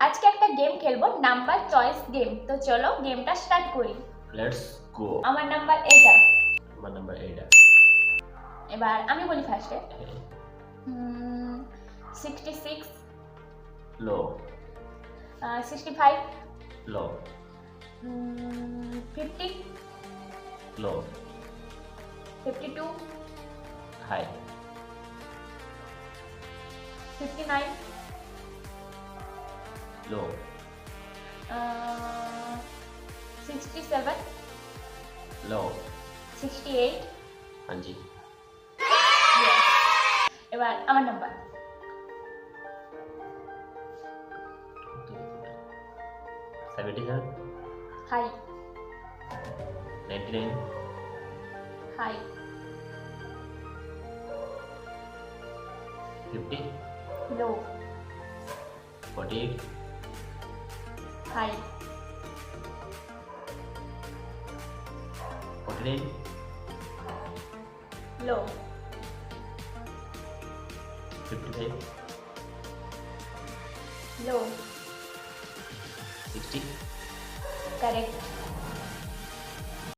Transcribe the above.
আজকে একটা গেম খেলবো, নাম্বার চয়েস গেম। তো চলো গেমটা স্টার্ট করি। Let's go. আমার নাম্বার 8। আমার নাম্বার 8। এবার আমি বলি ফার্স্টে। 66, লো 65, লো 50, লো 52, হাই 59, লো 67, लो 68। हाँ जी। এবার আমার নাম্বার 77 হাই 99 হাই 50 লো 48 হাই 49 লো 55 লো 60 करेक्ट।